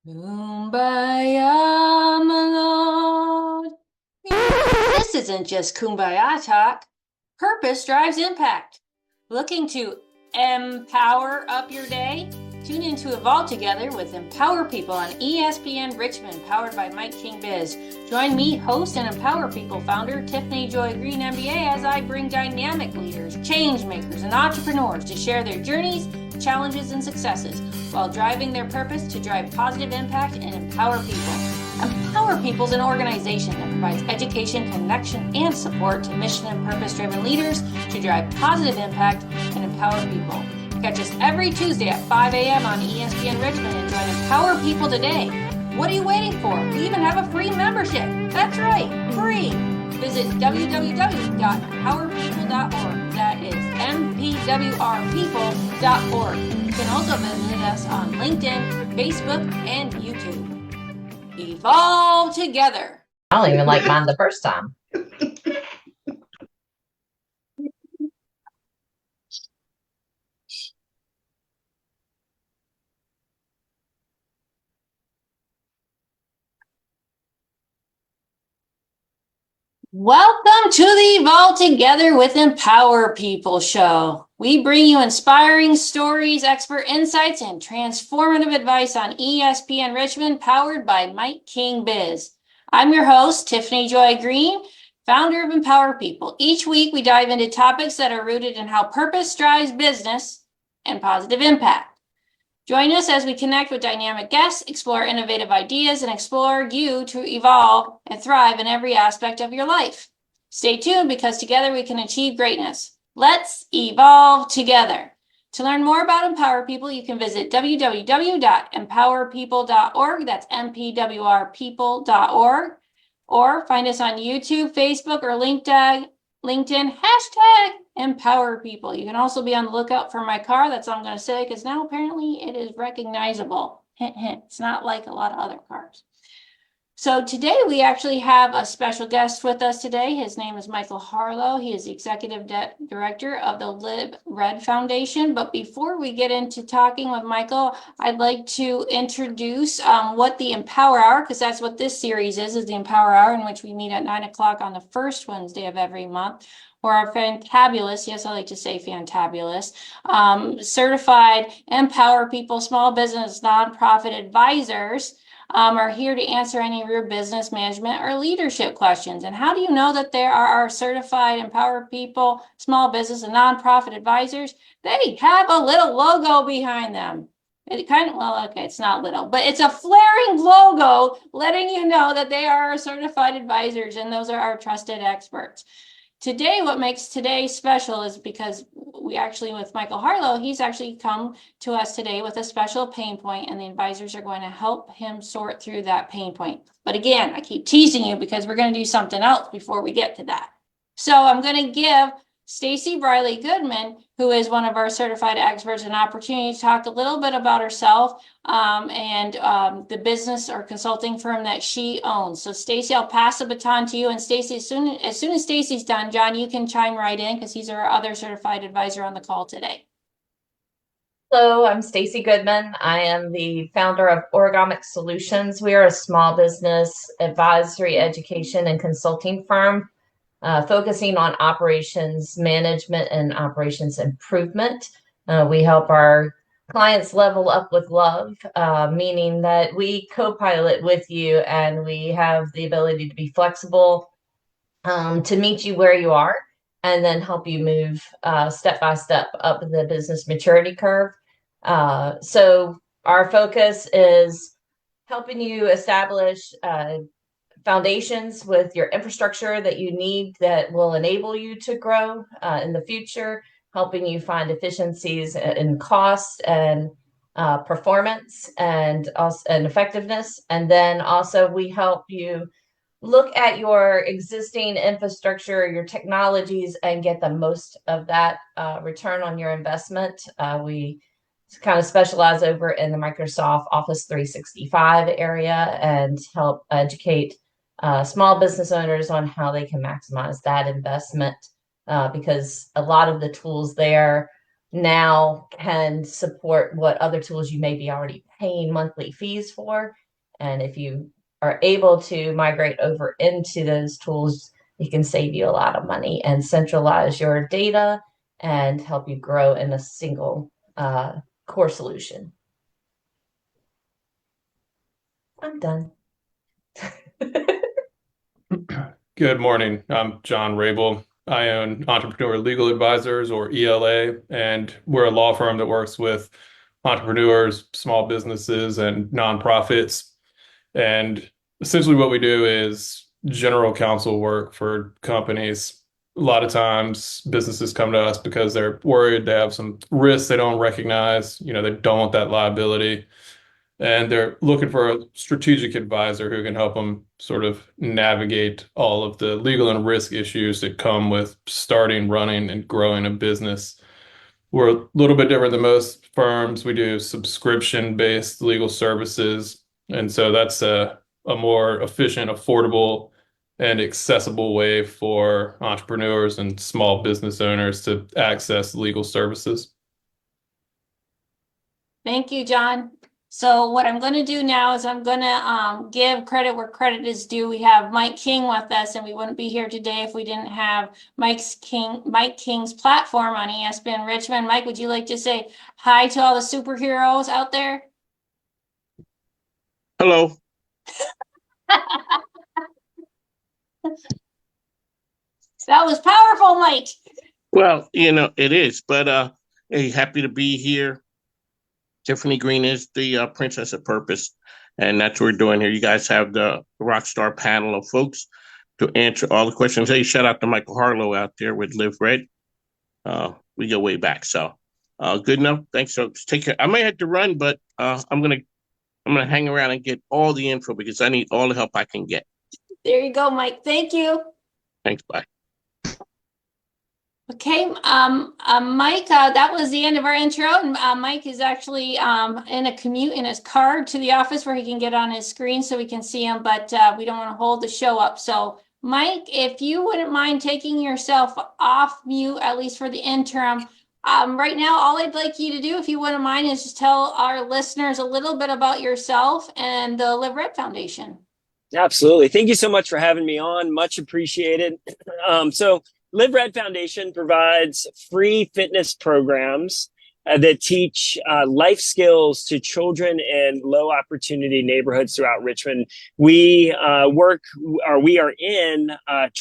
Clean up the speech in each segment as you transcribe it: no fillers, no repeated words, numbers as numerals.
Kumbaya, my lord. This isn't just kumbaya talk. Purpose drives impact. Looking to empower up your day? Tune in to Evolve Together with Empower People on ESPN Richmond, powered by Mike King Biz. Join me, host and Empower People founder Tiffany Joy Greene, MBA, as I bring dynamic leaders, change makers, and entrepreneurs to share their journeys, challenges, and successes while driving their purpose to drive positive impact and empower people. Empower People is an organization that provides education, connection, and support to mission and purpose-driven leaders to drive positive impact and empower people. Catch us every Tuesday at 5 a.m. on ESPN Richmond and join Empower People today. What are you waiting for? We even have a free membership. That's right, free. Visit www.empowerpeople.org. That is MPWRPeople.org. You can also visit us on LinkedIn, Facebook, and YouTube. Evolve together. I don't even like mine the first time. Welcome to the Evolve Together with Empower People show. We bring you inspiring stories, expert insights, and transformative advice on ESPN Richmond, powered by Mike King Biz. I'm your host, Tiffany Joy Greene, founder of Empower People. Each week, we dive into topics that are rooted in how purpose drives business and positive impact. Join us as we connect with dynamic guests, explore innovative ideas, and explore you to evolve and thrive in every aspect of your life. Stay tuned because together we can achieve greatness. Let's evolve together. To learn more about Empower People, you can visit www.empowerpeople.org. That's MPWRPeople.org. Or find us on YouTube, Facebook, or LinkedIn, hashtag Empower People. You can also be on the lookout for my car. That's all I'm going to say, because now apparently it is recognizable. Hint, hint. It's not like a lot of other cars. So today we actually have a special guest with us today. His name is Michael Harlow. He is the executive director of the Live Red Foundation. But before we get into talking with Michael, I'd like to introduce what the Empower Hour, because that's what this series is the Empower Hour, in which we meet at 9 o'clock on the first Wednesday of every month, where our fantabulous, yes, I like to say fantabulous, certified Empower People small business nonprofit advisors are here to answer any of your business management or leadership questions. And how do you know that there are our certified Empower People small business and nonprofit advisors? They have a little logo behind them. It kind of, well, okay, it's not little, but it's a flaring logo letting you know that they are our certified advisors, and those are our trusted experts. Today, what makes today special is because we actually, with Michael Harlow, he's actually come to us today with a special pain point, and the advisors are going to help him sort through that pain point. But again, I keep teasing you because we're going to do something else before we get to that. So I'm going to give Stacie Briley Goodman, who is one of our certified experts, an opportunity to talk a little bit about herself and the business or consulting firm that she owns. So Stacie, I'll pass the baton to you. And Stacie, as soon as Stacie's done, John, you can chime right in because he's our other certified advisor on the call today. Hello, I'm Stacie Goodman. I am the founder of Origamic Solutions. We are a small business advisory, education, and consulting firm focusing on operations management and operations improvement. We help our clients level up with love, meaning that we co-pilot with you and we have the ability to be flexible to meet you where you are and then help you move step by step up the business maturity curve. So our focus is helping you establish foundations with your infrastructure that you need that will enable you to grow in the future, helping you find efficiencies in cost and performance and effectiveness. And then also we help you look at your existing infrastructure, your technologies, and get the most of that return on your investment. We kind of specialize over in the Microsoft Office 365 area and help educate small business owners on how they can maximize that investment because a lot of the tools there now can support what other tools you may be already paying monthly fees for. And if you are able to migrate over into those tools, it can save you a lot of money and centralize your data and help you grow in a single core solution. I'm done. Good morning. I'm John Rabil. I own Entrepreneur Legal Advisors, or ELA, and we're a law firm that works with entrepreneurs, small businesses, and nonprofits. And essentially what we do is general counsel work for companies. A lot of times businesses come to us because they're worried they have some risks they don't recognize. They don't want that liability. And they're looking for a strategic advisor who can help them sort of navigate all of the legal and risk issues that come with starting, running, and growing a business. We're a little bit different than most firms. We do subscription-based legal services. And so that's a more efficient, affordable, and accessible way for entrepreneurs and small business owners to access legal services. Thank you, John. So what I'm going to do now is I'm going to give credit where credit is due. We have Mike King with us, and we wouldn't be here today if we didn't have Mike King's platform on ESPN Richmond. Mike, would you like to say hi to all the superheroes out there? Hello. That was powerful, Mike. Well, it is, but hey, happy to be here. Tiffany Greene is the Princess of Purpose, and that's what we're doing here. You guys have the rock star panel of folks to answer all the questions. Hey, shout out to Michael Harlow out there with Live Red. We go way back, so good enough. Thanks, folks. Take care. I may have to run, but I'm gonna hang around and get all the info because I need all the help I can get. There you go, Mike. Thank you. Thanks. Bye. Okay, Mike, that was the end of our intro. And Mike is actually in a commute in his car to the office where he can get on his screen so we can see him, but we don't want to hold the show up. So, Mike, if you wouldn't mind taking yourself off mute, at least for the interim, right now, all I'd like you to do, if you wouldn't mind, is just tell our listeners a little bit about yourself and the Live Red Foundation. Absolutely. Thank you so much for having me on. Much appreciated. So Live Red Foundation provides free fitness programs that teach life skills to children in low opportunity neighborhoods throughout Richmond. We we are in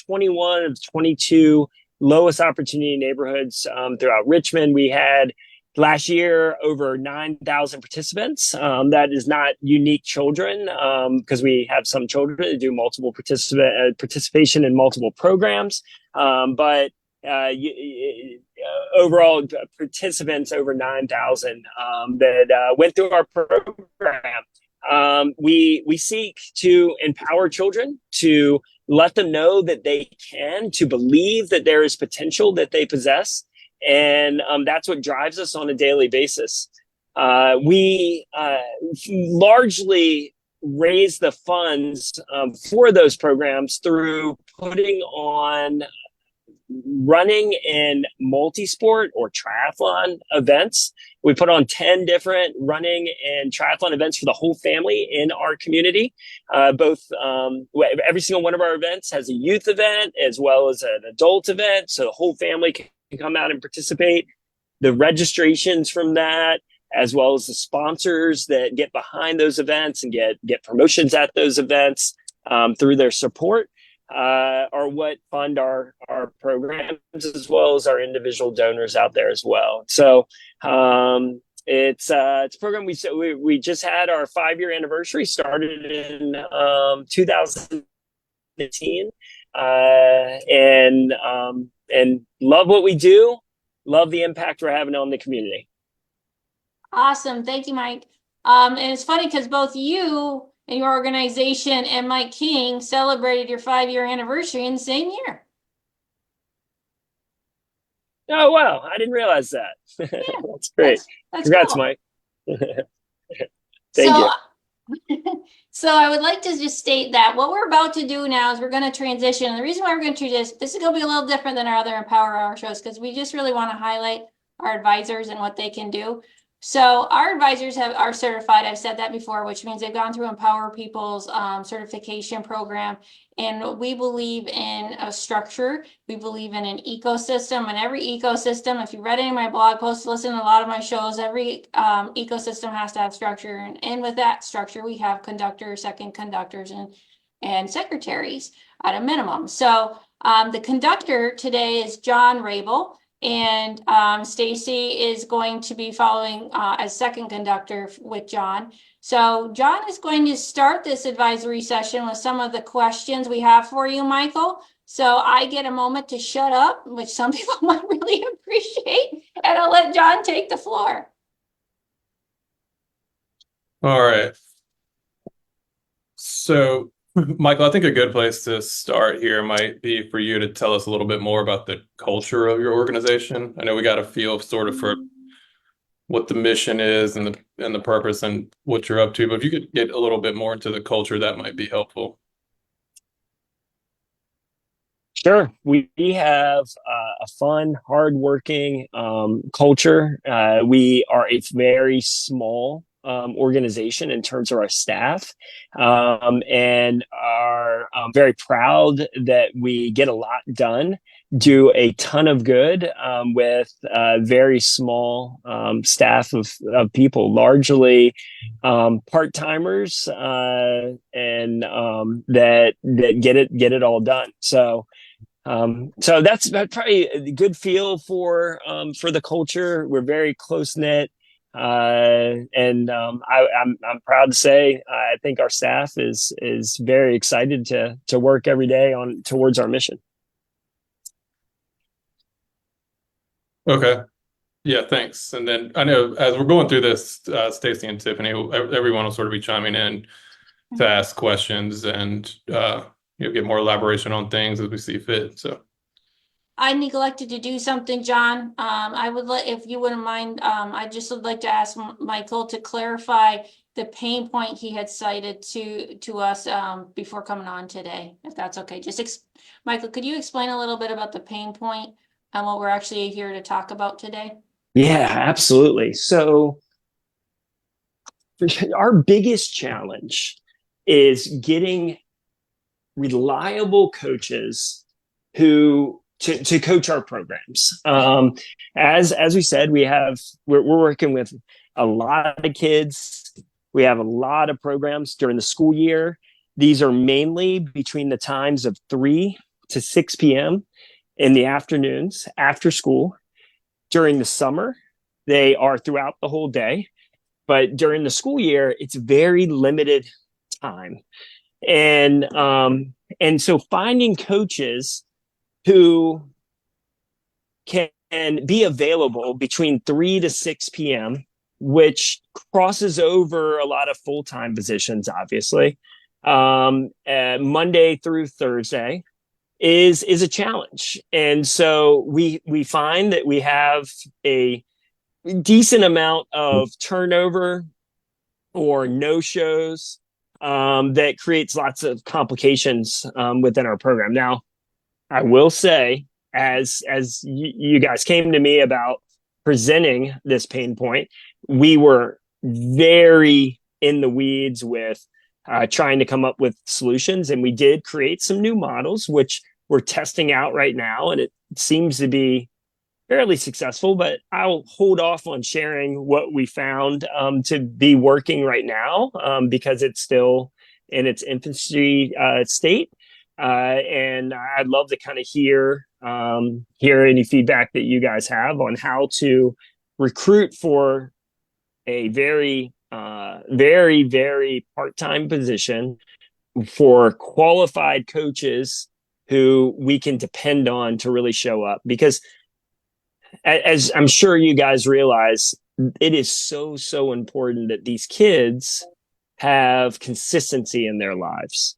21 of 22 lowest opportunity neighborhoods throughout Richmond. We had last year over 9,000 participants. That is not unique children because we have some children that do multiple participation in multiple programs. But overall participants over 9,000 that went through our program. We seek to empower children, to let them know that they can, to believe that there is potential that they possess. And that's what drives us on a daily basis. We largely raise the funds for those programs through putting on running in multi-sport or triathlon events. We put on 10 different running and triathlon events for the whole family in our community. Every single one of our events has a youth event as well as an adult event, so the whole family can come out and participate. The registrations from that, as well as the sponsors that get behind those events and get promotions at those events through their support, are what fund our programs, as well as our individual donors out there as well. So it's a program we just had our 5-year anniversary, started in 2018, and love what we do, love the impact we're having on the community. Awesome. Thank you, Mike. And it's funny because both you and your organization and Mike King celebrated your 5-year anniversary in the same year. Oh, wow. I didn't realize that. Yeah, that's great. That's Congrats, cool. Mike. Thank you. So I would like to just state that what we're about to do now is we're going to transition. And the reason why we're going to do this is going to be a little different than our other Empower Hour shows, because we just really want to highlight our advisors and what they can do. So our advisors are certified. I've said that before, which means they've gone through Empower People's certification program. And we believe in a structure. We believe in an ecosystem, and every ecosystem, if you read any of my blog posts, listen to a lot of my shows, every ecosystem has to have structure. And with that structure, we have conductors, second conductors, and secretaries at a minimum. So the conductor today is John Rabil. And Stacie is going to be following as second conductor with John. So John is going to start this advisory session with some of the questions we have for you, Michael. So I get a moment to shut up, which some people might really appreciate, and I'll let John take the floor. All right. So, Michael, I think a good place to start here might be for you to tell us a little bit more about the culture of your organization. I know we got a feel sort of for what the mission is and the purpose and what you're up to, but if you could get a little bit more into the culture, that might be helpful. Sure. We have a fun, hardworking culture. We are a very small organization in terms of our staff, and are very proud that we get a lot done, do a ton of good with a very small staff of people, largely part-timers, and that get it all done. So that's probably a good feel for the culture. We're very close knit, and I'm proud to say I think our staff is very excited to work every day towards our mission. Okay. Yeah, thanks. And then I know as we're going through this, Stacie and Tiffany, everyone will sort of be chiming in to ask questions and get more elaboration on things as we see fit. So I neglected to do something, John. I would like, if you wouldn't mind, I just would like to ask Michael to clarify the pain point he had cited to us before coming on today, if that's okay. Michael, could you explain a little bit about the pain point and what we're actually here to talk about today? Yeah, absolutely. So our biggest challenge is getting reliable coaches who to coach our programs. As we said, we're working with a lot of kids. We have a lot of programs during the school year. These are mainly between the times of 3 to 6 p.m. in the afternoons after school. During the summer, they are throughout the whole day. But during the school year, it's very limited time. And so finding coaches who can be available between 3 to 6 p.m., which crosses over a lot of full-time positions, obviously, Monday through Thursday, is a challenge. And so we find that we have a decent amount of turnover or no-shows that creates lots of complications within our program. Now, I will say, as you guys came to me about presenting this pain point, we were very in the weeds with trying to come up with solutions, and we did create some new models, which we're testing out right now, and it seems to be fairly successful, but I'll hold off on sharing what we found to be working right now because it's still in its infancy state. And I'd love to kind of hear any feedback that you guys have on how to recruit for a very, very part-time position for qualified coaches who we can depend on to really show up. Because as I'm sure you guys realize, it is so important that these kids have consistency in their lives.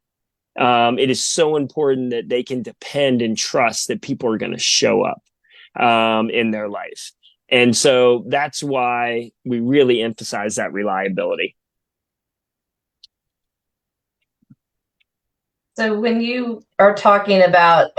It is so important that they can depend and trust that people are going to show up in their life. And so that's why we really emphasize that reliability. So when you are talking about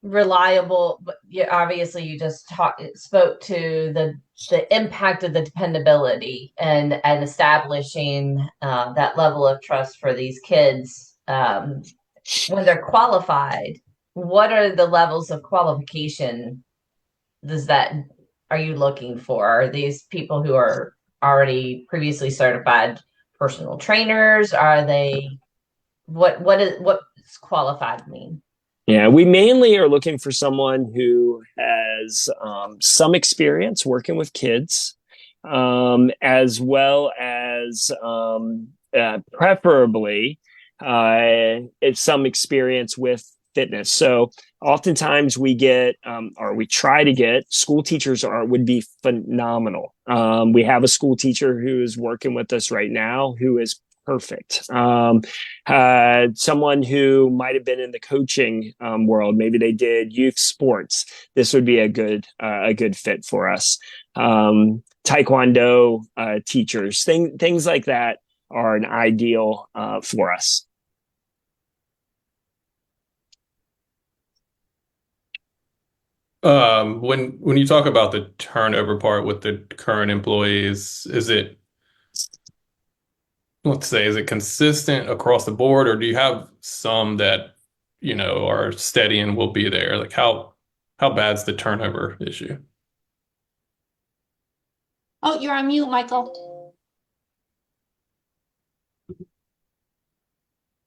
reliable, but obviously you just spoke to the impact of the dependability and establishing that level of trust for these kids when they're qualified. What are the levels of qualification are you looking for? Are these people who are already previously certified personal trainers? Are they what's qualified mean? Yeah, we mainly are looking for someone who has some experience working with kids, as well as preferably some experience with fitness. So oftentimes we get, or we try to get, school teachers would be phenomenal. We have a school teacher who is working with us right now who is perfect. Someone who might have been in the coaching world, maybe they did youth sports. This would be a good fit for us. Taekwondo teachers, things like that are an ideal for us. When you talk about the turnover part with the current employees, is it consistent across the board, or do you have some that, are steady and will be there? Like how bad's the turnover issue? Oh, you're on mute, Michael.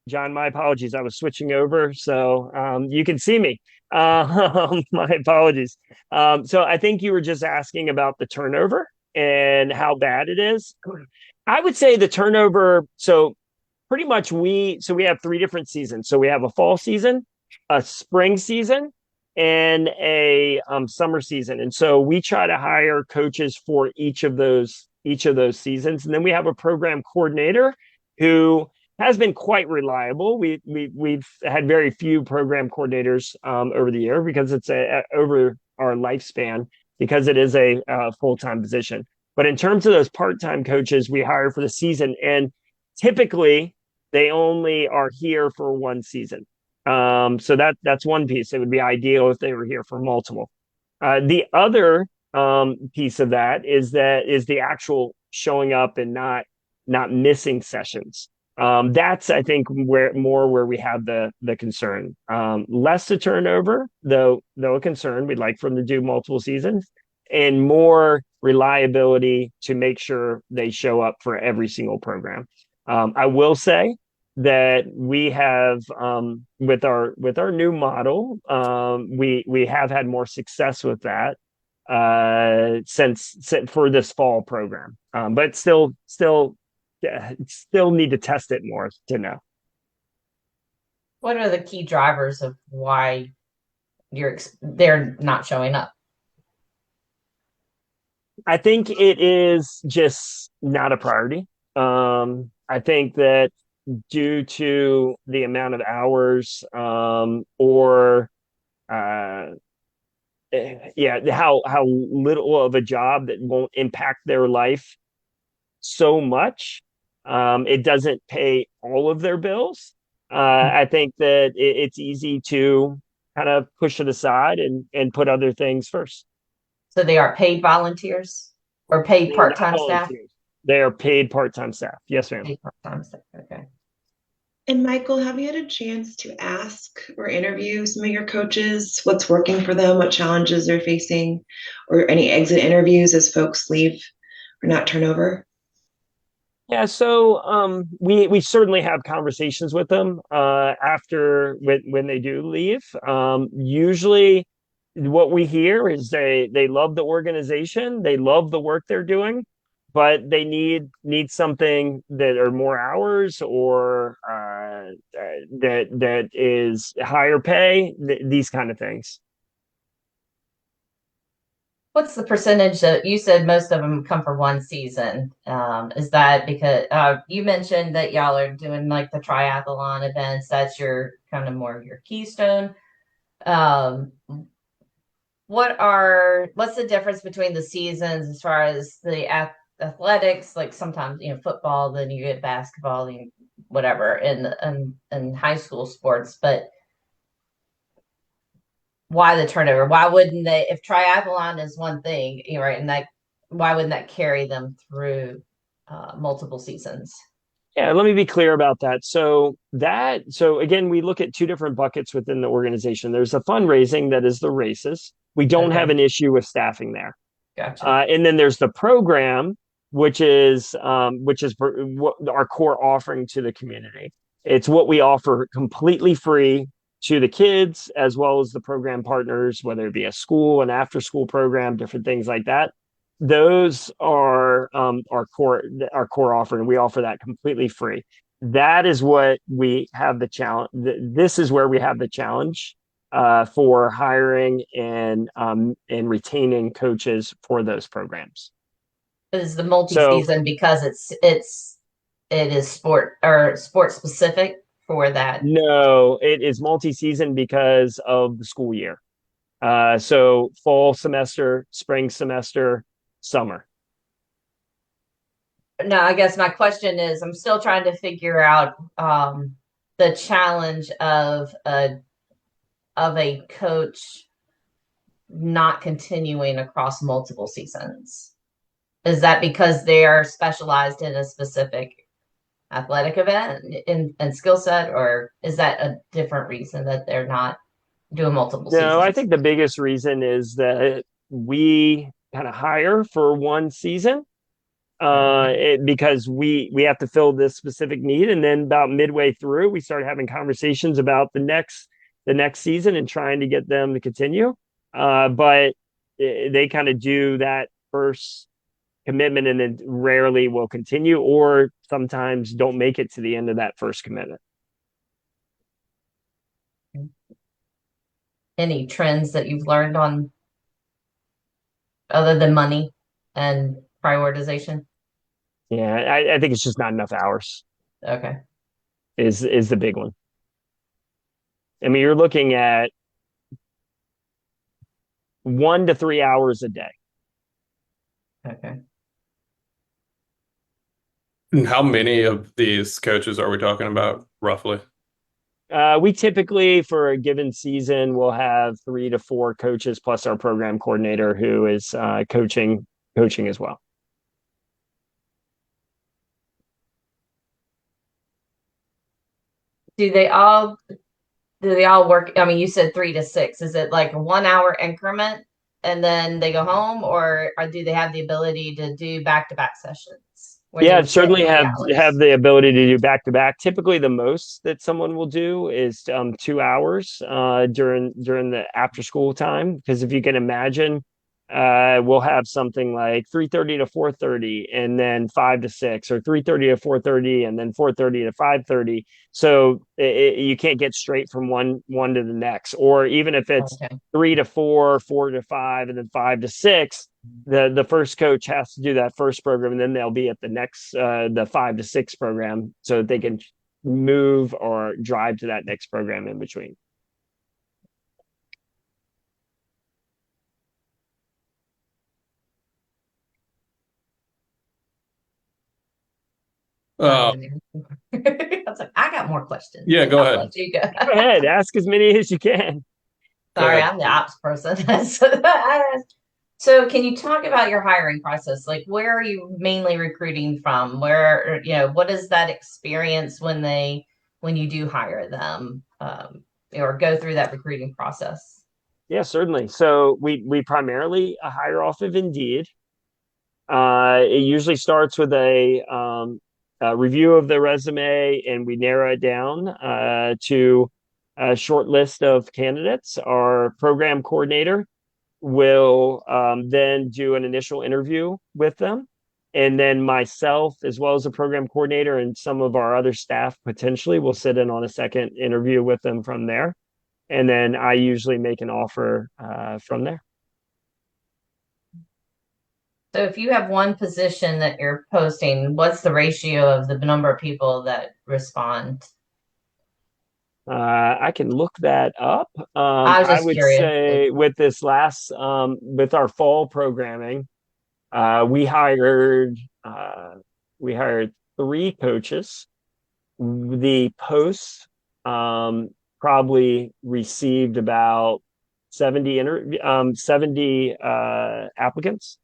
John, my apologies. I was switching over, so you can see me. My apologies. So I think you were just asking about the turnover and how bad it is. I would say the turnover, so pretty much we have 3 different seasons. So we have a fall season, a spring season, and a summer season. And so we try to hire coaches for each of those seasons. And then we have a program coordinator who has been quite reliable. We've had very few program coordinators over the year because it's over our lifespan, because it is a full-time position. But in terms of those part-time coaches, we hire for the season, and typically they only are here for one season. So that's one piece. It would be ideal if they were here for multiple. The other piece of that is the actual showing up and not missing sessions. That's, I think, where we have the concern. Less to turnover, though a concern. We'd like for them to do multiple seasons, and more reliability to make sure they show up for every single program. I will say that we have, with our new model, we have had more success with that since for this fall program, but still need to test it more to know. What are the key drivers of why they're not showing up? I think it is just not a priority. I think that due to the amount of hours, or how little of a job that won't impact their life so much, it doesn't pay all of their bills. I think that it's easy to kind of push it aside and put other things first. So they are paid volunteers or paid part-time staff? They are paid part-time staff. Yes, ma'am. Paid part-time staff. Okay. And Michael, have you had a chance to ask or interview some of your coaches what's working for them, what challenges they're facing, or any exit interviews as folks leave or not turnover? Yeah, so we certainly have conversations with them after when they do leave. Usually what we hear is they love the organization, they love the work they're doing, but they need something that are more hours, or that is higher pay, these kind of things. What's the percentage that you said most of them come for one season? Is that because you mentioned that y'all are doing like the triathlon events? That's your kind of more of your keystone. What's the difference between the seasons as far as the athletics? Like sometimes, football, then you get basketball, and whatever in high school sports, but why the turnover? Why wouldn't they, if triathlon is one thing, right, and that, why wouldn't that carry them through multiple seasons? Yeah, let me be clear about that. So again, we look at two different buckets within the organization. There's the fundraising, that is the races. We don't have an issue with staffing there. Gotcha. And then there's the program, which is what our core offering to the community. It's what we offer completely free to the kids, as well as the program partners, whether it be a school, an after school program, different things like that. Those are our core offering. We offer that completely free. That is what we have the challenge. This is where we have the challenge for hiring and retaining coaches for those programs. Is the multi-season because it is sport specific for that? No, it is multi-season because of the school year. So fall semester, spring semester, summer. No, I guess my question is, I'm still trying to figure out the challenge of a coach not continuing across multiple seasons. Is that because they are specialized in a specific athletic event and skill set, or is that a different reason that they're not doing multiple seasons? No, I think the biggest reason is that we kind of hire for one season because we have to fill this specific need, and then about midway through we start having conversations about the next season and trying to get them to continue, but they kind of do that first commitment and then rarely will continue, or sometimes don't make it to the end of that first commitment. Any trends that you've learned on other than money and prioritization? Yeah, I think it's just not enough hours. Okay. Is the big one. I mean, you're looking at 1 to 3 hours a day. Okay. And how many of these coaches are we talking about, roughly? We typically, for a given season, will have 3 to 4 coaches plus our program coordinator who is coaching as well. Do they all work? I mean, you said 3 to 6. Is it like a 1 hour increment and then they go home, or do they have the ability to do back-to-back sessions? Yeah, certainly have the ability to do back-to-back. Typically, the most that someone will do is 2 hours during the after school time, because if you can imagine, we'll have something like 3:30 to 4:30 and then 5 to 6, or 3:30 to 4:30 and then 4:30 to 5:30. So you can't get straight from one to the next. Or even if it's 3 to 4, 4 to 5, and then 5 to 6, the first coach has to do that first program, and then they'll be at the next the 5 to 6 program, so that they can move or drive to that next program in between. I was like, I got more questions. Yeah, go ahead. Let you go. Go ahead, ask as many as you can. Sorry, I'm the ops person. So can you talk about your hiring process? Like, where are you mainly recruiting from? Where, what is that experience when you do hire them, or go through that recruiting process? Yeah, certainly. So we primarily hire off of Indeed. It usually starts with a review of the resume, and we narrow it down to a short list of candidates. Our program coordinator will then do an initial interview with them. And then myself, as well as the program coordinator and some of our other staff potentially, will sit in on a second interview with them from there. And then I usually make an offer from there. So if you have one position that you're posting, what's the ratio of the number of people that respond? I can look that up. I was just would curious. say with this last, with our fall programming, we hired 3 coaches. The posts probably received about 70 applicants.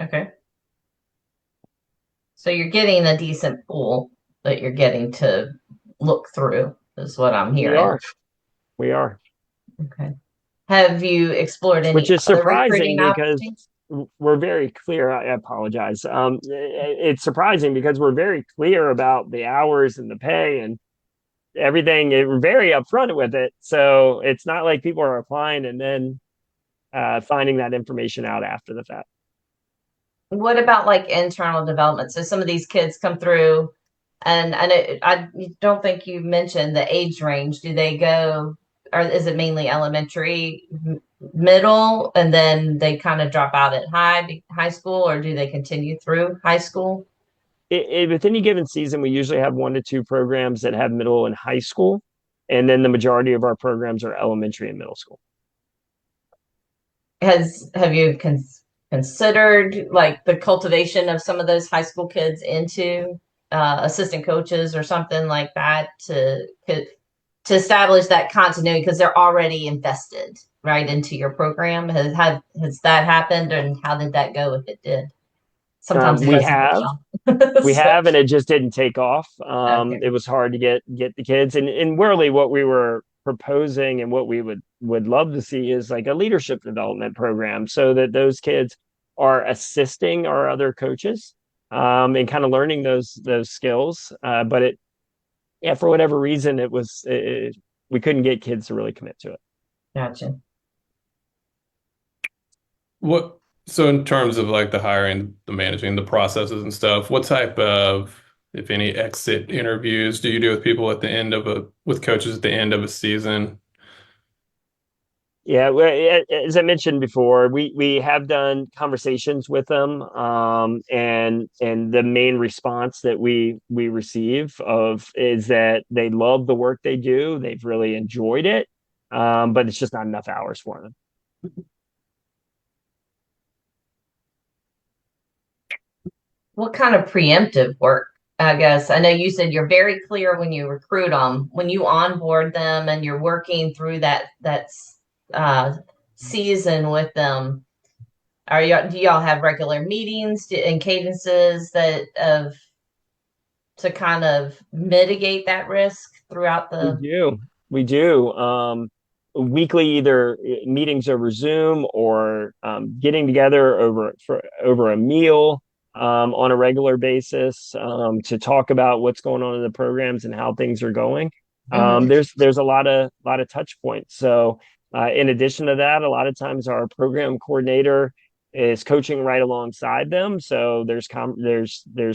Okay. So you're getting a decent pool that you're getting to look through, is what I'm hearing. We are. Okay. Have you explored any Which is other surprising recruiting because opportunities? we're very clear. I apologize. It's surprising because we're very clear about the hours and the pay and everything. We're very upfront with it. So it's not like people are applying and then finding that information out after the fact. What about like internal development? So some of these kids come through, and I don't think you mentioned the age range. Do they go, or is it mainly elementary, middle, and then they kind of drop out at high school, or do they continue through high school? With any given season, we usually have 1 to 2 programs that have middle and high school, and then the majority of our programs are elementary and middle school. Have you considered like the cultivation of some of those high school kids into assistant coaches or something like that to establish that continuity, because they're already invested right into your program? Has that happened, and how did that go if it did? Sometimes it we doesn't have. go We well. have, and it just didn't take off. Okay. It was hard to get the kids, and really what we were proposing and what we would love to see is like a leadership development program, so that those kids are assisting our other coaches and kind of learning those skills. But for whatever reason, we couldn't get kids to really commit to it. Gotcha. So in terms of like the hiring, the managing, the processes and stuff, what type of, if any, exit interviews do you do with people at the end of with coaches at the end of a season? Yeah, as I mentioned before, we have done conversations with them, and the main response that we receive is that they love the work they do. They've really enjoyed it, but it's just not enough hours for them. What kind of preemptive work? I guess I know you said you're very clear when you recruit them, when you onboard them, and you're working through that season with them. Do y'all have regular meetings and cadences to kind of mitigate that risk throughout the? We do. Weekly either meetings over Zoom or getting together over a meal on a regular basis to talk about what's going on in the programs and how things are going. There's a lot of touch points. So in addition to that, a lot of times our program coordinator is coaching right alongside them. So there's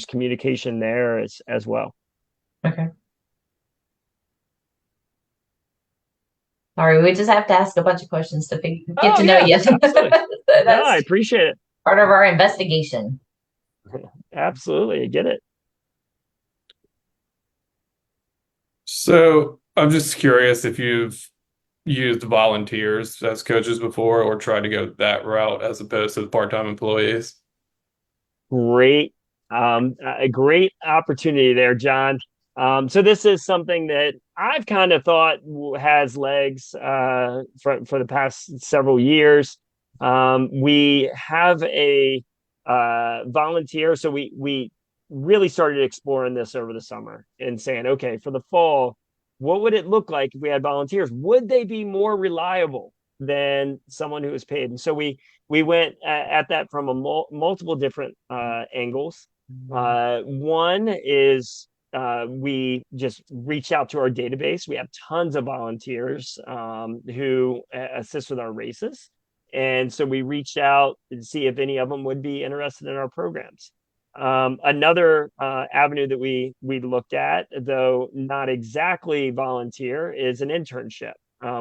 communication there as well. Okay. Sorry, we just have to ask a bunch of questions to get to know you. Absolutely. That's I appreciate it. part of our investigation. Absolutely, I get it. So I'm just curious if you've used volunteers as coaches before or tried to go that route as opposed to the part-time employees. Great, a great opportunity there, John. So this is something that I've kind of thought has legs for the past several years. We have a volunteer, so we really started exploring this over the summer and saying, okay, for the fall, what would it look like if we had volunteers? Would they be more reliable than someone who was paid? And so we went at that from multiple different angles. One is we just reached out to our database. We have tons of volunteers who assist with our races. And so we reached out to see if any of them would be interested in our programs. Another avenue that we looked at, though not exactly volunteer, is an internship.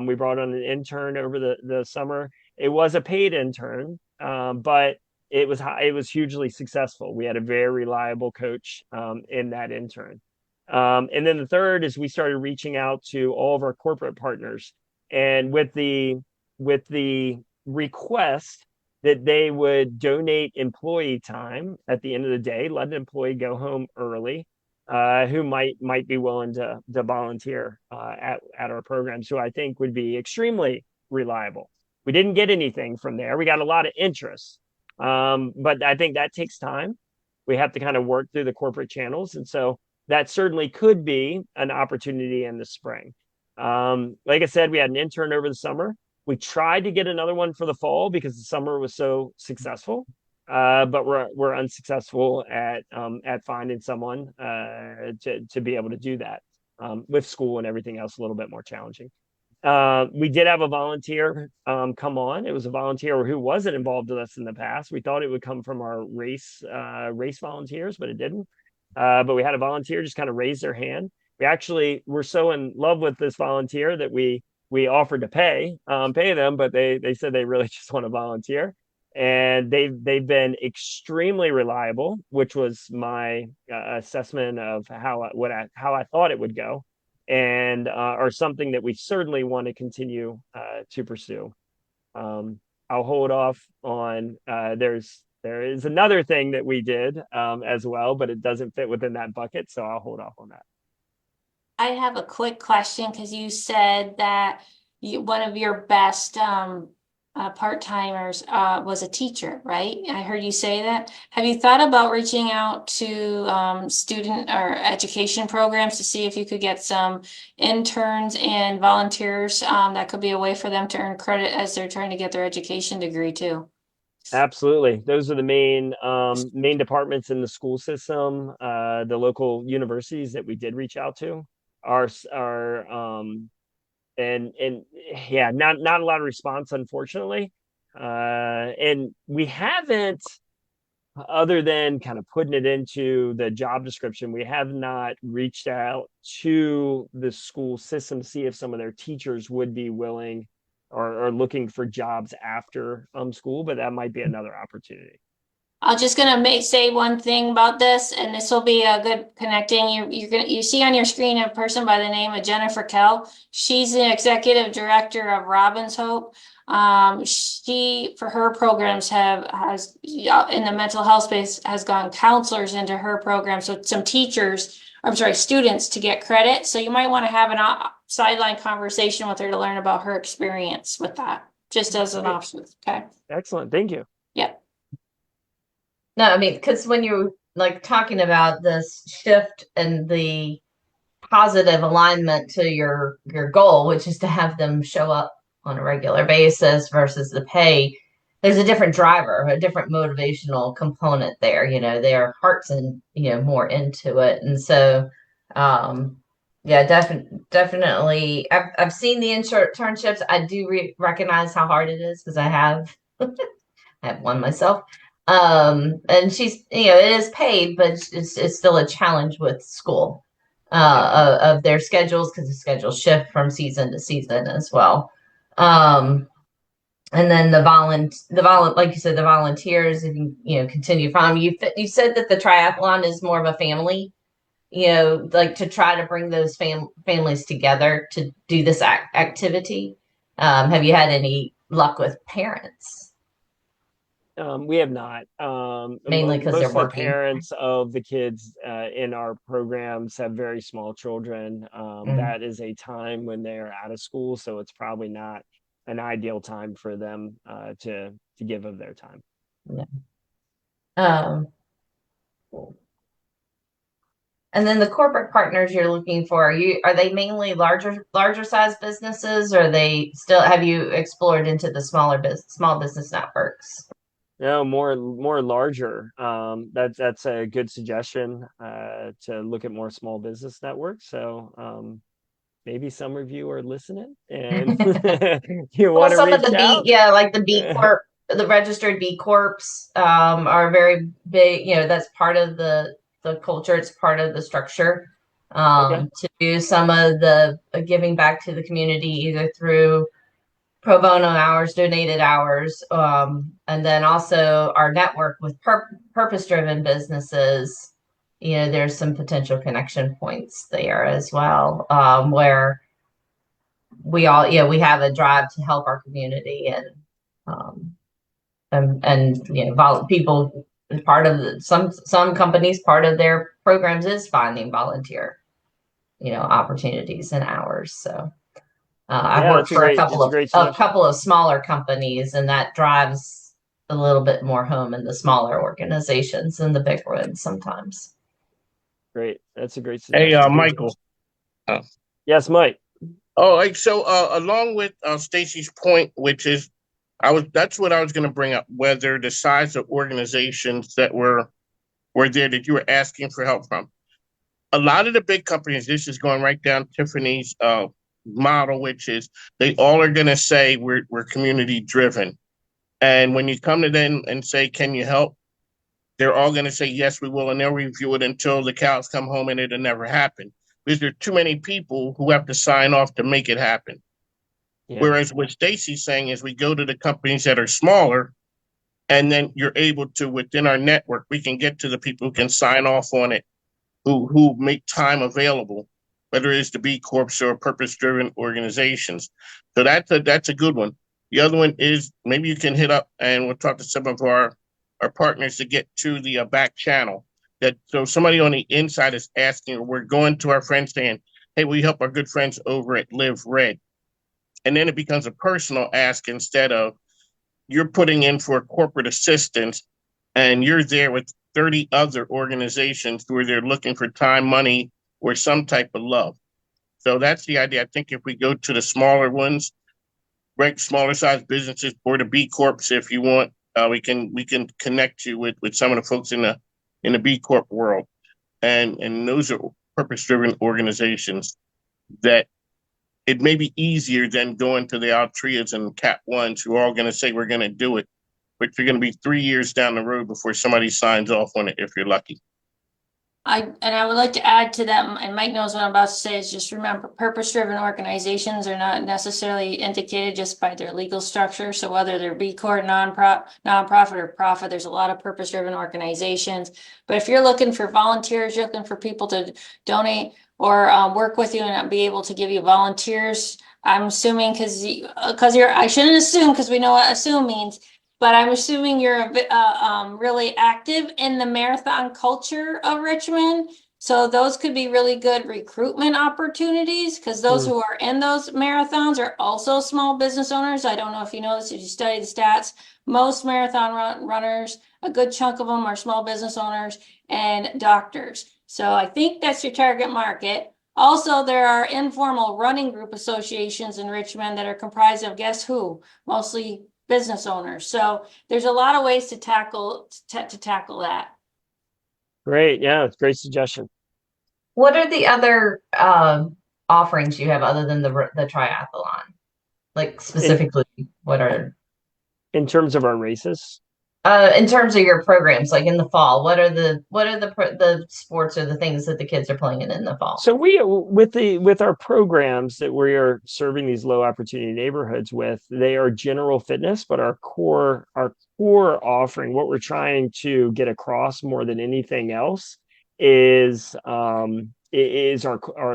We brought on an intern over the summer. It was a paid intern, but it was hugely successful. We had a very reliable coach in that intern. And then the third is we started reaching out to all of our corporate partners, and with the request that they would donate employee time at the end of the day, let an employee go home early, who might be willing to volunteer at our programs, who I think would be extremely reliable. We didn't get anything from there. We got a lot of interest, but I think that takes time. We have to kind of work through the corporate channels, and so that certainly could be an opportunity in the spring. Like I said, we had an intern over the summer. We tried to get another one for the fall because the summer was so successful, but we're unsuccessful at finding someone to be able to do that, with school and everything else a little bit more challenging. We did have a volunteer come on. It was a volunteer who wasn't involved with us in the past. We thought it would come from our race volunteers, but it didn't. But we had a volunteer just kind of raise their hand. We actually were so in love with this volunteer that we offered to pay them, but they said they really just want to volunteer. And they've been extremely reliable, which was my assessment of how I thought it would go, and are something that we certainly want to continue to pursue. I'll hold off on there is another thing that we did as well, but it doesn't fit within that bucket, so I'll hold off on that. I have a quick question because you said that one of your best part-timers was a teacher, right? I heard you say that. Have you thought about reaching out to student or education programs to see if you could get some interns and volunteers that could be a way for them to earn credit as they're trying to get their education degree too? Absolutely. Those are the main departments in the school system. The local universities that we did reach out to are and yeah, not a lot of response, unfortunately. And we haven't, other than kind of putting it into the job description, we have not reached out to the school system to see if some of their teachers would be willing or looking for jobs after school, but that might be another opportunity. I'm just gonna say one thing about this, and this will be a good connecting. You see on your screen a person by the name of Jennifer Kell. She's the executive director of Robin's Hope. She, for her programs, has in the mental health space, has gone counselors into her program. So some students to get credit. So you might want to have an sideline conversation with her to learn about her experience with that, just as an option. Okay. Excellent. Thank you. Yep. No, I mean, because when you're like talking about this shift and the positive alignment to your goal, which is to have them show up on a regular basis versus the pay, there's a different driver, a different motivational component there. You know, their hearts and more into it, and so yeah, definitely. I've seen the internships. I do recognize how hard it is because I have I have one myself. And she's, it is paid, but it's still a challenge with school, of their schedules, because the schedules shift from season to season as well. And then like you said, the volunteers, if you continue from, you said that the triathlon is more of a family, like to try to bring those families together to do this activity. Have you had any luck with parents? We have not. Mainly because they're working. The parents of the kids in our programs have very small children. That is a time when they are out of school, so it's probably not an ideal time for them to give of their time. Yeah. And then the corporate partners you're looking for, are they mainly larger size businesses, or have you explored into the small business networks? No, more larger. That's a good suggestion to look at more small business networks. So maybe some of you are listening and you want to reach out. Like the B Corp, the registered B Corps are very big. That's part of the culture. It's part of the structure to do some of the giving back to the community, either through pro bono hours, donated hours, and then also our network with purpose-driven businesses. There's some potential connection points there as well, where we have a drive to help our community and people part of some companies, part of their programs is finding volunteer, opportunities and hours. So I've Yeah, worked for a it's a great suggestion. couple of smaller companies, and that drives a little bit more home in the smaller organizations than the big ones sometimes. Great. That's a great Hey, suggestion. Michael. Yes, Mike. Oh, so along with Stacie's point, which is, that's what I was going to bring up, whether the size of organizations that were there that you were asking for help from. A lot of the big companies, this is going right down Tiffany's model, which is they all are going to say we're community driven. And when you come to them and say, can you help? They're all going to say, yes, we will. And they'll review it until the cows come home and it'll never happen. Because there are too many people who have to sign off to make it happen. Yeah. Whereas what Stacie's saying is we go to the companies that are smaller, and then you're able to, within our network, we can get to the people who can sign off on it, who make time available, whether it is the B Corps or purpose-driven organizations. So that's a good one. The other one is maybe you can hit up and we'll talk to some of our partners to get to the back channel. So somebody on the inside is asking, or we're going to our friends saying, hey, we help our good friends over at Live Red. And then it becomes a personal ask instead of you're putting in for corporate assistance and you're there with 30 other organizations where they're looking for time, money, or some type of love. So that's the idea. I think if we go to the smaller ones, rank smaller size businesses or the B Corps, if you want, we can connect you with some of the folks in the B Corp world. And those are purpose-driven organizations that it may be easier than going to the Altrias and Cat Ones who are all going to say we're going to do it, but you're going to be 3 years down the road before somebody signs off on it if you're lucky. I would like to add to that, and Mike knows what I'm about to say, is just remember, purpose-driven organizations are not necessarily indicated just by their legal structure. So whether they're B Corp, nonprofit or profit, there's a lot of purpose-driven organizations. But if you're looking for volunteers, you're looking for people to donate or work with you and be able to give you volunteers, I'm assuming because I shouldn't assume because we know what assume means. But I'm assuming you're really active in the marathon culture of Richmond. So those could be really good recruitment opportunities because those who are in those marathons are also small business owners. I don't know if you know this, if you study the stats, most marathon runners, a good chunk of them are small business owners and doctors. So I think that's your target market. Also, there are informal running group associations in Richmond that are comprised of guess who? Mostly business owners. So there's a lot of ways to tackle that. Great. Yeah, it's a great suggestion. What are the other offerings you have other than the triathlon? Like specifically, what are in terms of our races? In terms of your programs, like in the fall, what are the sports or the things that the kids are playing in the fall? So we, with our programs that we are serving these low opportunity neighborhoods with, they are general fitness, but our core offering, what we're trying to get across more than anything else is our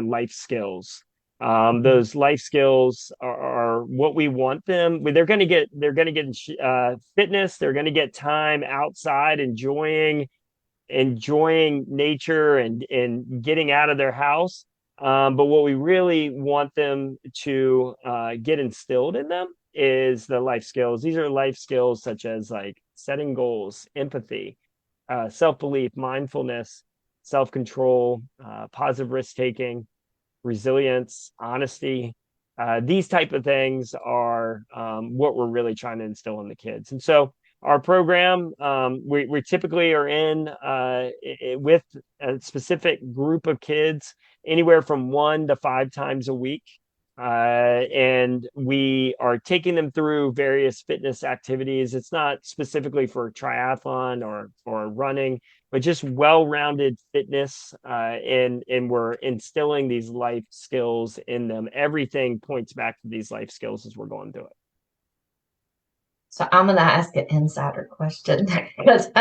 life skills. Those life skills are what we want them. They're going to get fitness. They're going to get time outside, enjoying nature and getting out of their house. But what we really want them to get instilled in them is the life skills. These are life skills such as like setting goals, empathy, self-belief, mindfulness, self-control, positive risk-taking, resilience, honesty. These type of things are what we're really trying to instill in the kids. And so our program, we typically are in with a specific group of kids anywhere from 1 to 5 times a week. And we are taking them through various fitness activities. It's not specifically for triathlon or running, but just well-rounded fitness. And we're instilling these life skills in them. Everything points back to these life skills as we're going through it. So I'm going to ask an insider question because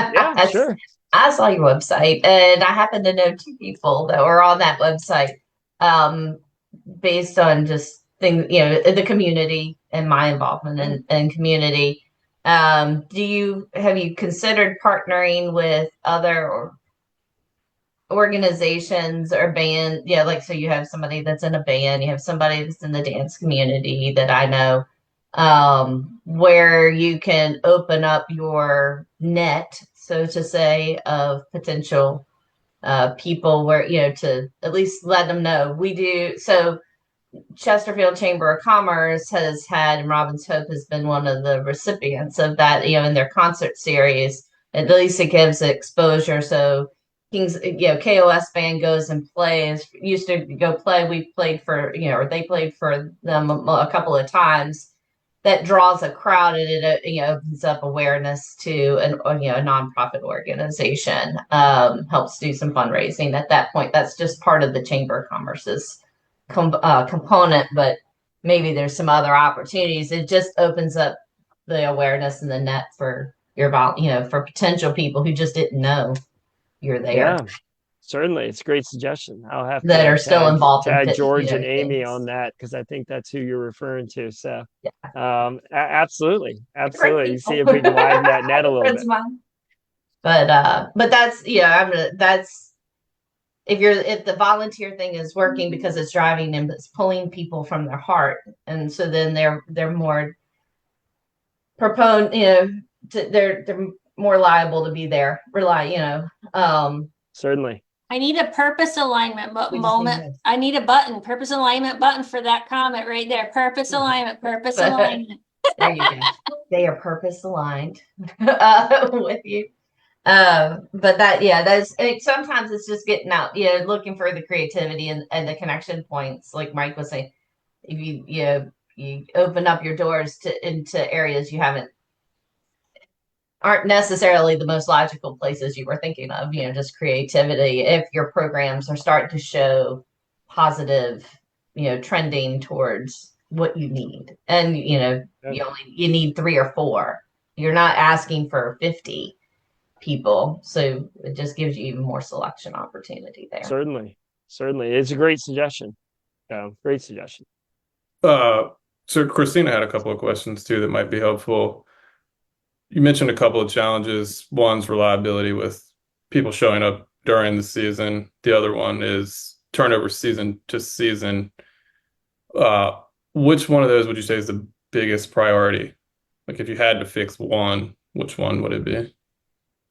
Sure. I saw your website and I happen to know 2 people that were on that website based on just things, the community and my involvement in community. Have you considered partnering with other organizations or band? Yeah, like, so you have somebody that's in a band, you have somebody that's in the dance community that I know, where you can open up your net, so to say, of potential people, where, to at least let them know we do. So Chesterfield Chamber of Commerce has had, and Robin's Hope has been one of the recipients of that, in their concert series. At least it gives exposure. So King's, KOS band goes and plays, used to go play. We played for, or they played for them a couple of times. That draws a crowd, and it, opens up awareness to a nonprofit organization, helps do some fundraising at that point. That's just part of the Chamber of Commerce's component, but maybe there's some other opportunities. It just opens up the awareness and the net for for potential people who just didn't know you're there. Yeah, certainly. It's a great suggestion. I'll have that to are still involved in George and Amy things. on that, because I think that's who you're referring to. So, Yeah. Absolutely. See if we can widen that net a little bit. But that's, that's, if the volunteer thing is working because it's driving them, it's pulling people from their heart, and so then they're more they're more liable to be there. Certainly. I need a purpose alignment We just need moment. this. I need a purpose alignment button for that comment right there. Purpose alignment, purpose alignment. There you go. They are purpose aligned with you. But sometimes it's just getting out, looking for the creativity and the connection points. Like Mike was saying, if you open up your doors into areas aren't necessarily the most logical places you were thinking of, just creativity. If your programs are starting to show positive, trending towards what you need, and you need 3 or 4. You're not asking for 50 people, so it just gives you even more selection opportunity there. Certainly. It's a great suggestion. Great suggestion. So Christina had a couple of questions too that might be helpful. You mentioned a couple of challenges. One's reliability with people showing up during the season. The other one is turnover season to season. Which one of those would you say is the biggest priority? Like, if you had to fix one, which one would it be?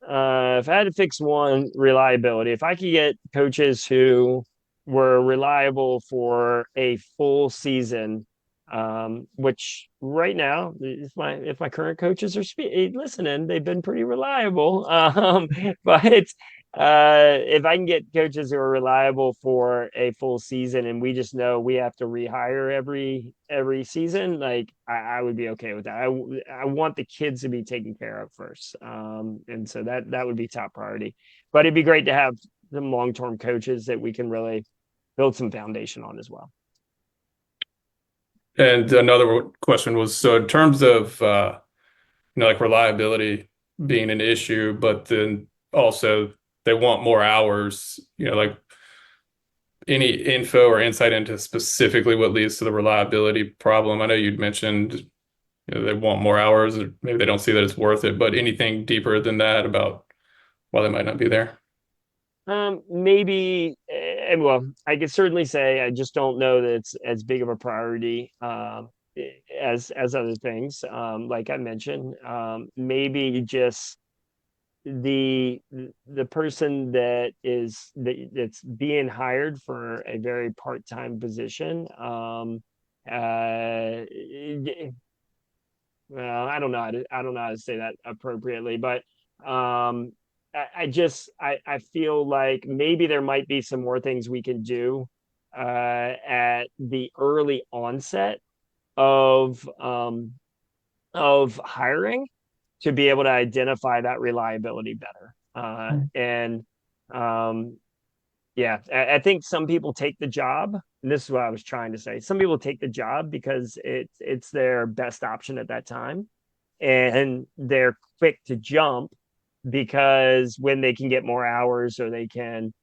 If I had to fix one, reliability. If I could get coaches who were reliable for a full season, which right now, if my current coaches are listening, they've been pretty reliable. But if I can get coaches who are reliable for a full season, and we just know we have to rehire every season, like I would be okay with that. I want the kids to be taken care of first, and so that would be top priority. But it'd be great to have some long-term coaches that we can really build some foundation on as well. And another question was, so in terms of like reliability being an issue, but then also they want more hours, like any info or insight into specifically what leads to the reliability problem? I know you'd mentioned they want more hours, or maybe they don't see that it's worth it, but anything deeper than that about why they might not be there? Maybe, well, I could certainly say I just don't know that it's as big of a priority as other things. Like I mentioned, maybe just the person that's being hired for a very part-time position. Well, I don't know how to say that appropriately, but I feel like maybe there might be some more things we can do at the early onset of hiring to be able to identify that reliability better. I think some people take the job, and this is what I was trying to say. Some people take the job because it's their best option at that time, and they're quick to jump because when they can get more hours or they can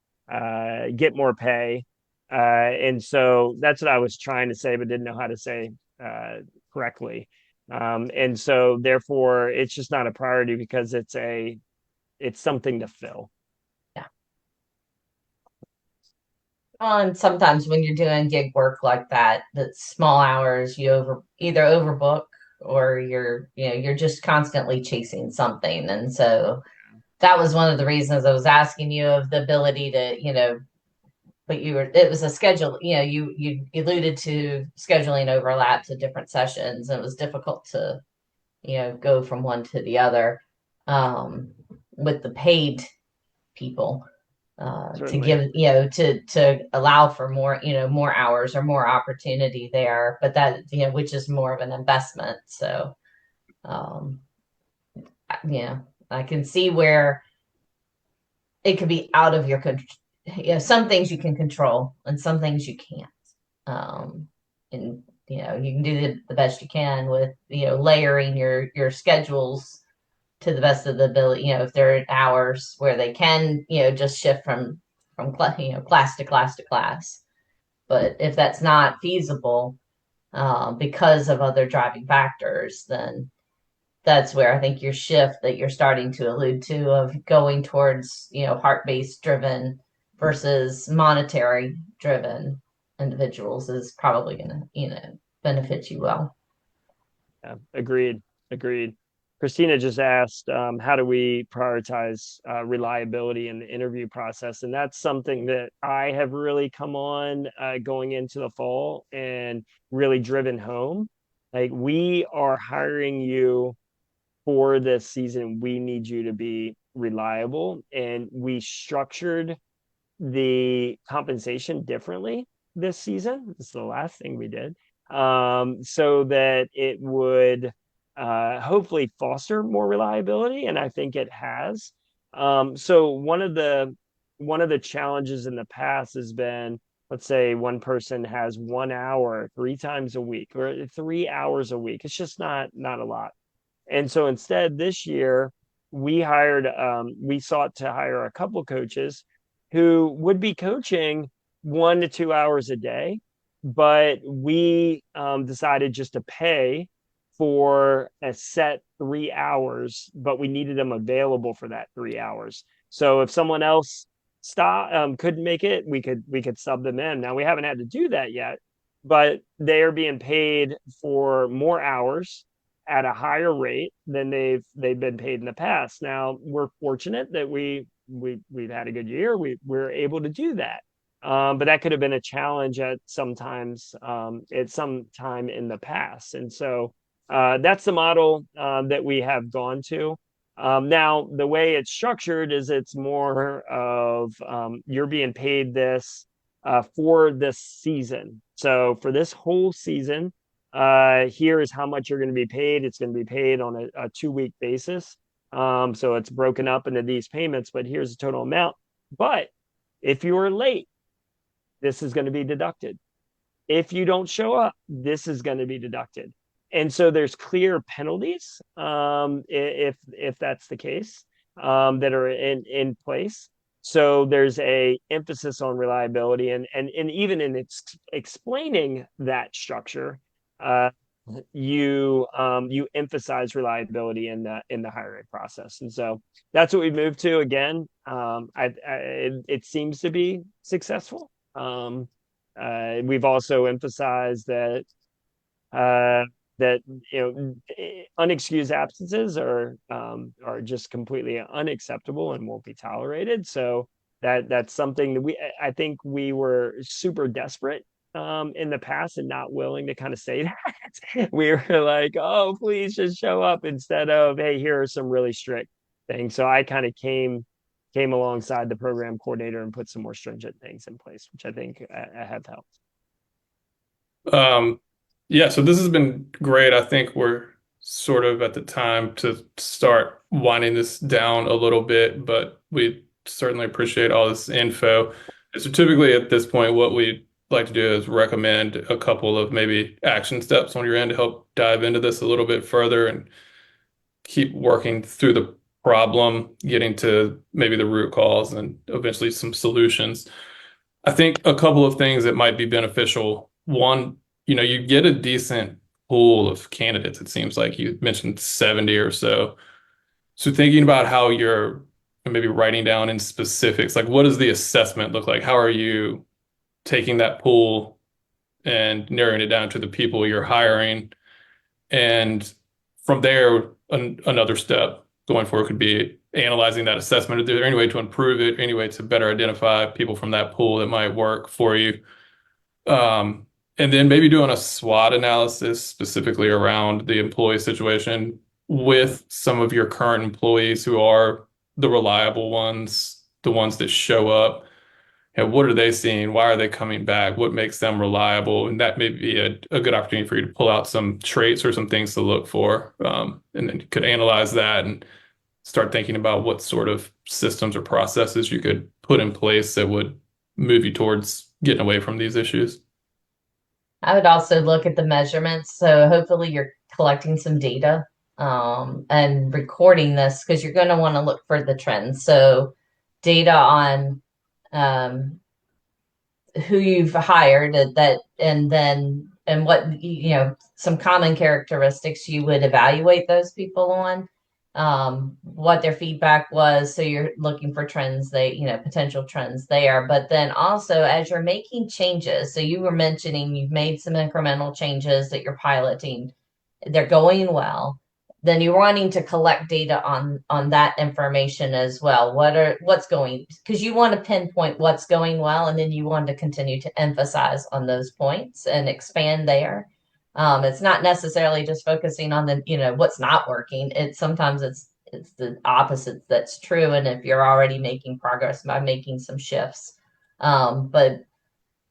get more pay. And so that's what I was trying to say, but didn't know how to say correctly. And so therefore it's just not a priority because it's something to fill. And sometimes when you're doing gig work like that, that's small hours, you either overbook or you're just constantly chasing something. And so that was one of the reasons I was asking you of the ability to, but it was a schedule, you alluded to scheduling overlaps of different sessions, and it was difficult to, go from one to the other, with the paid people. To Certainly. give, to allow for more, more hours or more opportunity there, but that, which is more of an investment. So, I can see where it could be out of your control. Some things you can control and some things you can't. And, you can do the best you can with, layering your schedules to the best of the ability, if there are hours where they can, just shift from class to class to class. But if that's not feasible, because of other driving factors, then that's where I think your shift that you're starting to allude to of going towards, heart-based driven versus monetary driven individuals is probably going to, benefit you well. Yeah, agreed. Christina just asked, how do we prioritize reliability in the interview process? And that's something that I have really come on going into the fall and really driven home. Like, we are hiring you for this season. We need you to be reliable. And we structured the compensation differently this season. This is the last thing we did. So that it would hopefully foster more reliability, and I think it has. So one of the challenges in the past has been, let's say one person has 1 hour 3 times a week or 3 hours a week. It's just not a lot. And so instead, this year we sought to hire a couple coaches who would be coaching 1 to 2 hours a day, but we decided just to pay for a set 3 hours, but we needed them available for that 3 hours. So if someone else couldn't make it, we could sub them in. Now, we haven't had to do that yet, but they are being paid for more hours at a higher rate than they've been paid in the past. Now, we're fortunate that we've had a good year. We're able to do that. But that could have been a challenge at some time in the past. And so that's the model that we have gone to. Now, the way it's structured is it's more of you're being paid this for this season. So for this whole season, here is how much you're going to be paid. It's going to be paid on a 2-week basis. So it's broken up into these payments, but here's the total amount. But if you are late, this is going to be deducted. If you don't show up, this is going to be deducted. And so there's clear penalties if that's the case, that are in place. So there's a emphasis on reliability, and even in explaining that structure, you emphasize reliability in the hiring process. And so that's what we moved to. Again, it seems to be successful. We've also emphasized that unexcused absences are just completely unacceptable and won't be tolerated. So that's something that I think we were super desperate in the past and not willing to kind of say that. We were like, oh, please just show up, instead of, hey, here are some really strict things. So I kind of came alongside the program coordinator and put some more stringent things in place, which I think have helped. Yeah, so this has been great. I think we're sort of at the time to start winding this down a little bit, but we certainly appreciate all this info. So typically at this point, what we like to do is recommend a couple of maybe action steps on your end to help dive into this a little bit further and keep working through the problem, getting to maybe the root cause and eventually some solutions. I think a couple of things that might be beneficial. One, you get a decent pool of candidates. It seems like you mentioned 70 or so. So thinking about how you're maybe writing down in specifics, like what does the assessment look like? How are you taking that pool and narrowing it down to the people you're hiring? And from there, another step going forward could be analyzing that assessment. Is there any way to improve it, any way to better identify people from that pool that might work for you? And then maybe doing a SWOT analysis specifically around the employee situation with some of your current employees who are the reliable ones, the ones that show up. And what are they seeing? Why are they coming back? What makes them reliable? And that may be a good opportunity for you to pull out some traits or some things to look for. And then you could analyze that and start thinking about what sort of systems or processes you could put in place that would move you towards getting away from these issues. I would also look at the measurements. So hopefully you're collecting some data and recording this, because you're going to want to look for the trends. So data on who you've hired and what, some common characteristics you would evaluate those people on, what their feedback was. So you're looking for trends, potential trends there. But then also as you're making changes, so you were mentioning you've made some incremental changes that you're piloting, they're going well. Then you're wanting to collect data on that information as well. What's going, because you want to pinpoint what's going well, and then you want to continue to emphasize on those points and expand there. It's not necessarily just focusing on what's not working. Sometimes it's the opposite that's true. And if you're already making progress by making some shifts, but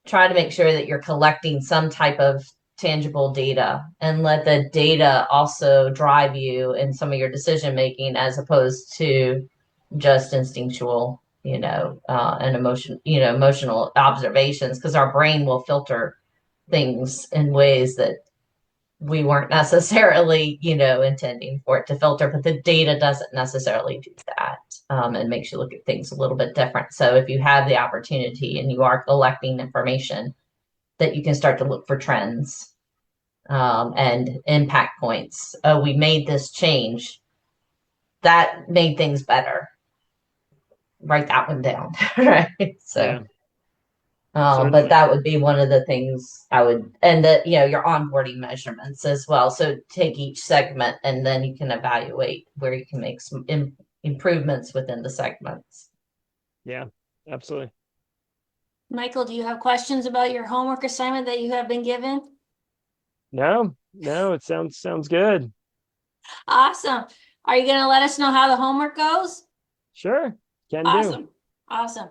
try to make sure that you're collecting some type of tangible data, and let the data also drive you in some of your decision making, as opposed to just instinctual, and emotional observations, because our brain will filter things in ways that we weren't necessarily, intending for it to filter, but the data doesn't necessarily do that, and makes you look at things a little bit different. So if you have the opportunity and you are collecting information, that you can start to look for trends and impact points. Oh, we made this change. That made things better. Write that one down, right? So, but that would be one of the things I would, and your onboarding measurements as well. So take each segment, and then you can evaluate where you can make some improvements within the segments. Yeah, absolutely. Michael, do you have questions about your homework assignment that you have been given? No, it sounds good. Awesome. Are you going to let us know how the homework goes? Sure, can do. Awesome.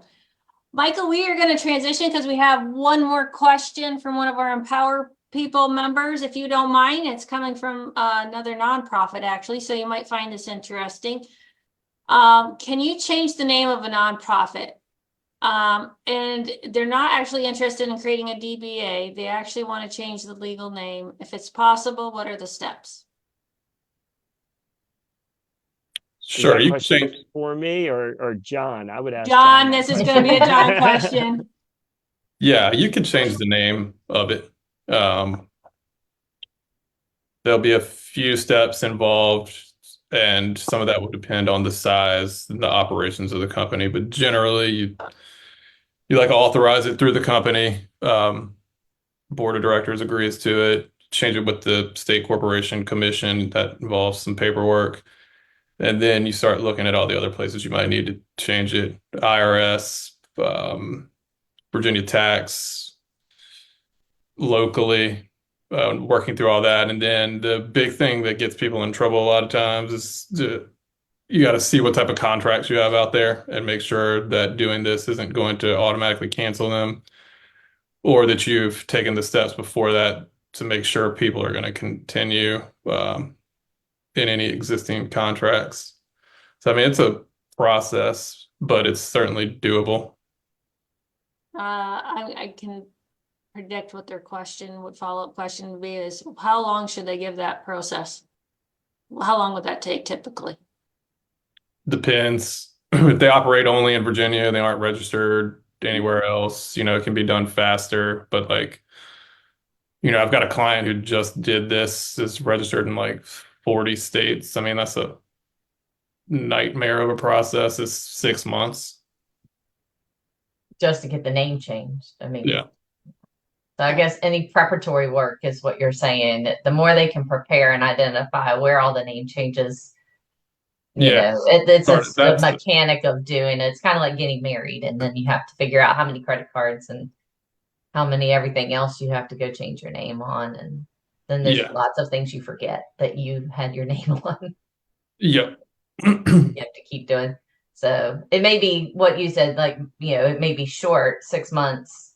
Michael, we are going to transition because we have one more question from one of our Empower People members, if you don't mind. It's coming from another nonprofit, actually, so you might find this interesting. Can you change the name of a nonprofit? And they're not actually interested in creating a DBA. They actually want to change the legal name. If it's possible, what are the steps? Sure, you can change for me or John. I would ask John. This is going to be a John question. Yeah, you can change the name of it. There'll be a few steps involved, and some of that will depend on the size and the operations of the company. But generally, you like authorize it through the company. Board of directors agrees to it. Change it with the state corporation commission. That involves some paperwork. And then you start looking at all the other places you might need to change it. IRS, Virginia tax, locally, working through all that. And then the big thing that gets people in trouble a lot of times is you got to see what type of contracts you have out there and make sure that doing this isn't going to automatically cancel them, or that you've taken the steps before that to make sure people are going to continue in any existing contracts. So, I mean, it's a process, but it's certainly doable. I can predict what their follow-up question would be is, how long should they give that process? How long would that take typically? Depends. If they operate only in Virginia, they aren't registered anywhere else, it can be done faster, but like I've got a client who just did this, is registered in like 40 states. I mean, that's a nightmare of a process. It's 6 months. Just to get the name changed. I mean, Yeah. so I guess any preparatory work is what you're saying. The more they can prepare and identify where all the name changes, Yeah. it's Sorry, a mechanic of doing it. It's kind of like getting married, and then you have to figure out how many credit cards and how many everything else you have to go change your name on. And then there's Yeah. lots of things you forget that you had your name on. Yep. You have to keep doing. So it may be what you said, like, it may be short, 6 months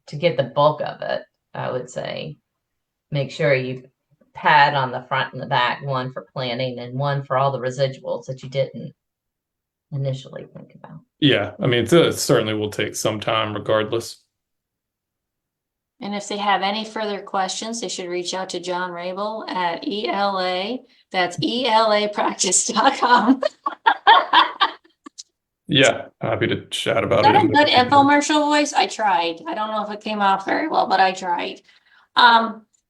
to get the bulk of it. I would say make sure you pad on the front and the back, one for planning and one for all the residuals that you didn't initially think about. Yeah. I mean, it certainly will take some time regardless. And if they have any further questions, they should reach out to John Rabil at ELA. That's elapractice.com. Yeah. Happy to chat about Is that it. a good infomercial voice? I tried. I don't know if it came off very well, but I tried.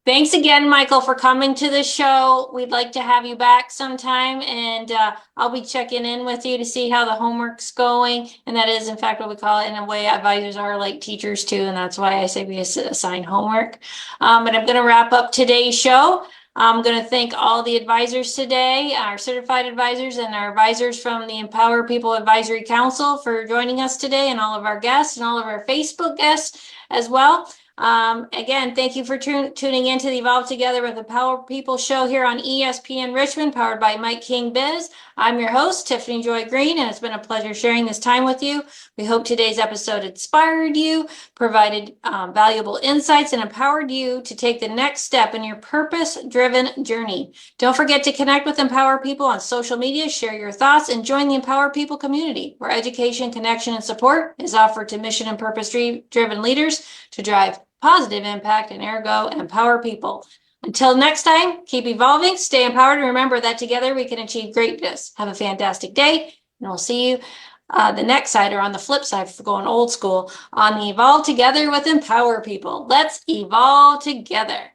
Thanks again, Michael, for coming to the show. We'd like to have you back sometime, and I'll be checking in with you to see how the homework's going. And that is, in fact, what we call it. In a way, advisors are like teachers too, and that's why I say we assign homework. But I'm going to wrap up today's show. I'm going to thank all the advisors today, our certified advisors and our advisors from the Empower People Advisory Council for joining us today, and all of our guests and all of our Facebook guests as well. Again, thank you for tuning into the Evolve Together with Empower People show here on ESPN Richmond, powered by Mike King Biz. I'm your host, Tiffany Joy Greene, and it's been a pleasure sharing this time with you. We hope today's episode inspired you, provided valuable insights, and empowered you to take the next step in your purpose-driven journey. Don't forget to connect with Empower People on social media, share your thoughts, and join the Empower People community, where education, connection, and support is offered to mission and purpose-driven leaders to drive positive impact and ergo empower people. Until next time, keep evolving, stay empowered, and remember that together we can achieve greatness. Have a fantastic day, and we'll see you the next side, or on the flip side for going old school, on the Evolve Together with Empower People. Let's evolve together.